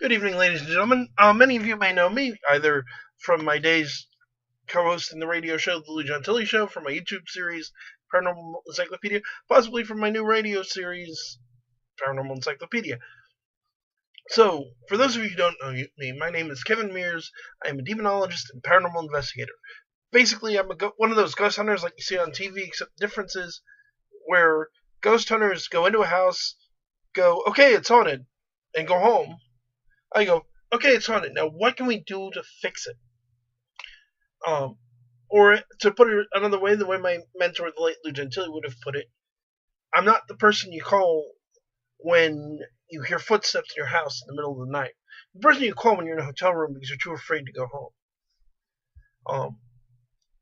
Good evening, ladies and gentlemen. Many of you may know me either from my days co-hosting the radio show, The Lou Gentili Show, from my YouTube series, Paranormal Encyclopedia, possibly from my new radio series, Paranormal Encyclopedia. So, for those of you who don't know me, my name is Kevin Mears. I am a demonologist and paranormal investigator. Basically, I'm one of those ghost hunters like you see on TV, except the difference is where ghost hunters go into a house, go, okay, it's haunted, and go home. I go, okay, it's haunted. Now, what can we do to fix it? Or to put it another way, the way my mentor, the late Lou Gentili, would have put it, I'm not the person you call when you hear footsteps in your house in the middle of the night. The person you call when you're in a hotel room because you're too afraid to go home.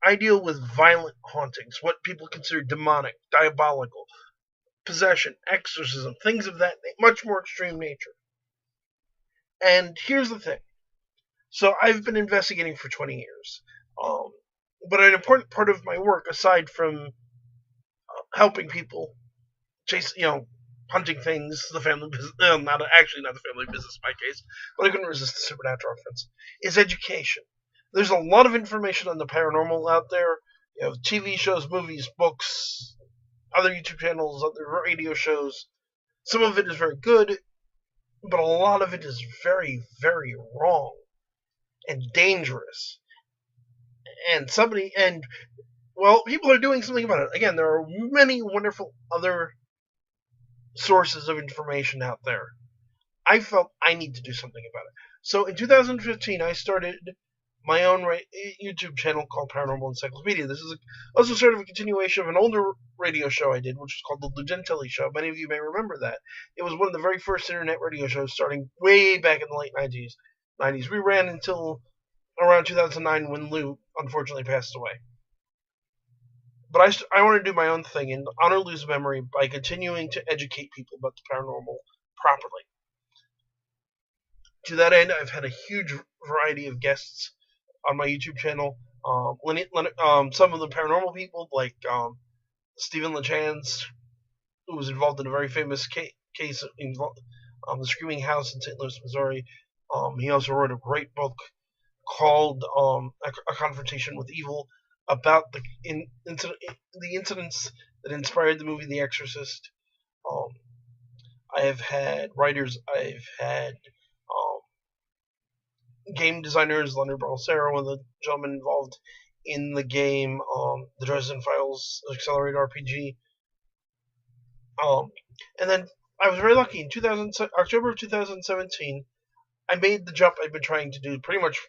I deal with violent hauntings, what people consider demonic, diabolical, possession, exorcism, things of that much more extreme nature. And here's the thing. So I've been investigating for 20 years. But an important part of my work, aside from helping people chase, hunting things, the family business, not the family business in my case, but I couldn't resist the supernatural reference, is education. There's a lot of information on the paranormal out there. You have TV shows, movies, books, other YouTube channels, other radio shows. Some of it is very good, but a lot of it is very, very wrong and dangerous. And people are doing something about it. Again, there are many wonderful other sources of information out there. I felt I need to do something about it. So in 2015, I started my own YouTube channel called Paranormal Encyclopedia. This is also sort of a continuation of an older radio show I did, which was called The Lou Gentili Show. Many of you may remember that. It was one of the very first internet radio shows starting way back in the late 90s. We ran until around 2009 when Lou unfortunately passed away. But I want to do my own thing and honor Lou's memory by continuing to educate people about the paranormal properly. To that end, I've had a huge variety of guests on my YouTube channel. Some of the paranormal people, like Stephen LeChance, who was involved in a very famous case involved the Screaming House in St. Louis, Missouri. He also wrote a great book called A Confrontation with Evil, about the incidents that inspired the movie The Exorcist. I have had writers, I've had game designers, Leonard Balsero, one of the gentlemen involved in the game, the Dresden Files Accelerated RPG. And then I was very lucky. In October of 2017, I made the jump I've been trying to do pretty much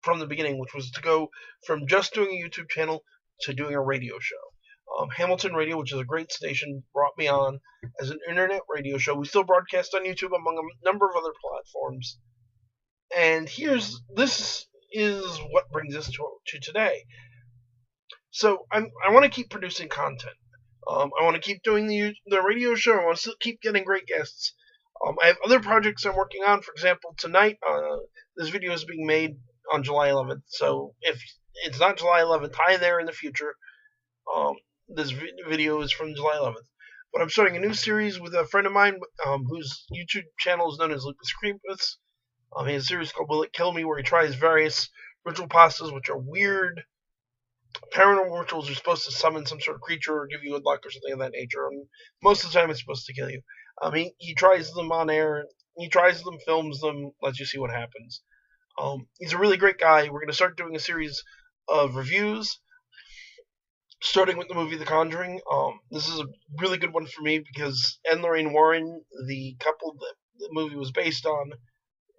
from the beginning, which was to go from just doing a YouTube channel to doing a radio show. Hamilton Radio, which is a great station, brought me on as an internet radio show. We still broadcast on YouTube among a number of other platforms. And this is what brings us to today. So I want to keep producing content. I want to keep doing the radio show. I want to keep getting great guests. I have other projects I'm working on. For example, tonight, this video is being made on July 11th. So if it's not July 11th, hi there in the future. This video is from July 11th. But I'm starting a new series with a friend of mine whose YouTube channel is known as Lucas Creepus. He has a series called Will It Kill Me, where he tries various ritual pastas, which are weird paranormal rituals. Are supposed to summon some sort of creature or give you good luck or something of that nature. And most of the time, it's supposed to kill you. He tries them on air. He tries them, films them, lets you see what happens. He's a really great guy. We're going to start doing a series of reviews, starting with the movie The Conjuring. This is a really good one for me because Ed and Lorraine Warren, the couple that the movie was based on,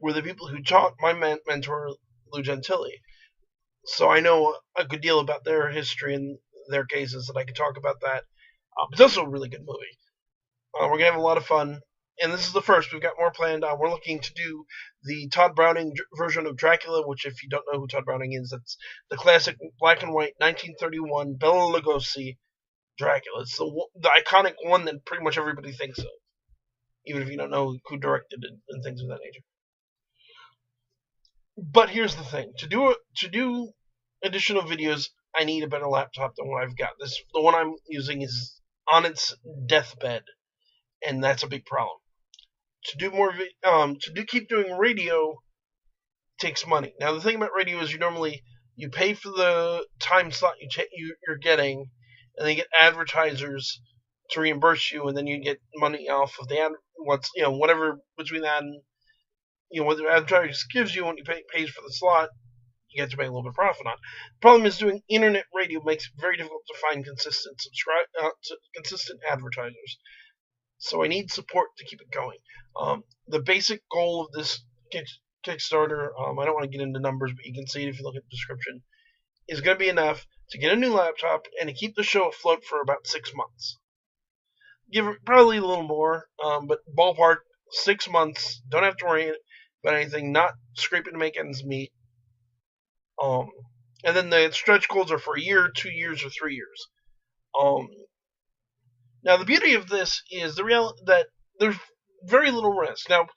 were the people who taught my mentor, Lou Gentili. So I know a good deal about their history and their cases, and I can talk about that. It's also a really good movie. We're going to have a lot of fun. And this is the first. We've got more planned. We're looking to do the Todd Browning version of Dracula, which, if you don't know who Todd Browning is, that's the classic black and white 1931 Bela Lugosi Dracula. It's the iconic one that pretty much everybody thinks of, even if you don't know who directed it and things of that nature. But here's the thing: to do additional videos, I need a better laptop than what I've got. The one I'm using is on its deathbed, and that's a big problem. keep doing radio takes money. Now the thing about radio is you pay for the time slot you're getting, and then you get advertisers to reimburse you, and then you get money off of the ad. Whatever between that and what the advertiser gives you when you pays for the slot, you get to make a little bit of profit on. The problem is doing internet radio makes it very difficult to find consistent advertisers. So I need support to keep it going. The basic goal of this Kickstarter, I don't want to get into numbers, but you can see it if you look at the description, is going to be enough to get a new laptop and to keep the show afloat for about 6 months. Give it probably a little more, but ballpark 6 months. Don't have to worry about anything. Not scraping to make ends meet. And then the stretch goals are for a year, 2 years, or 3 years. Now the beauty of this is that there's very little risk. Now,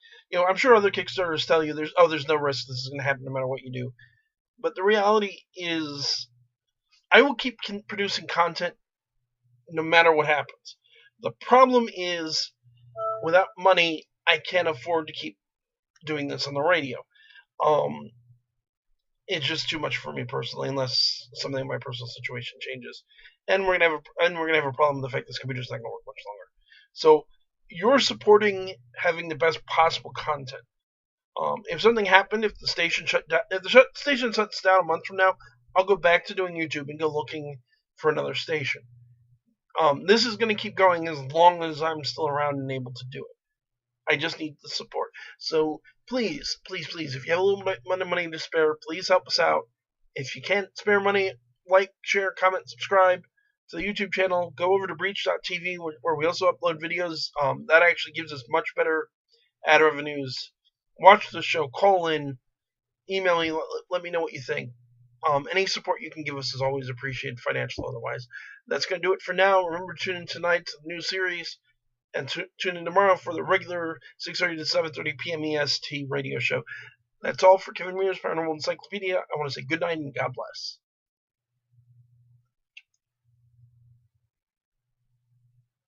I'm sure other Kickstarters tell you there's no risk. This is going to happen no matter what you do. But the reality is, I will keep producing content no matter what happens. The problem is, without money, I can't afford to keep doing this on the radio. It's just too much for me personally, unless something in my personal situation changes. And we're gonna have a problem with the fact this computer's not gonna work much longer. So you're supporting having the best possible content. If something happened, if the station station shuts down a month from now, I'll go back to doing YouTube and go looking for another station. This is going to keep going as long as I'm still around and able to do it. I just need the support. So please, please, please, if you have a little bit of money to spare, please help us out. If you can't spare money, like, share, comment, subscribe to the YouTube channel. Go over to Breach.tv where we also upload videos. That actually gives us much better ad revenues. Watch the show, call in, email me, let me know what you think. Any support you can give us is always appreciated, financial otherwise. That's going to do it for now. Remember to tune in tonight to the new series, and tune in tomorrow for the regular 6:30 to 7:30 p.m. EST radio show. That's all for Kevin Mears, Paranormal Encyclopedia. I want to say good night and God bless.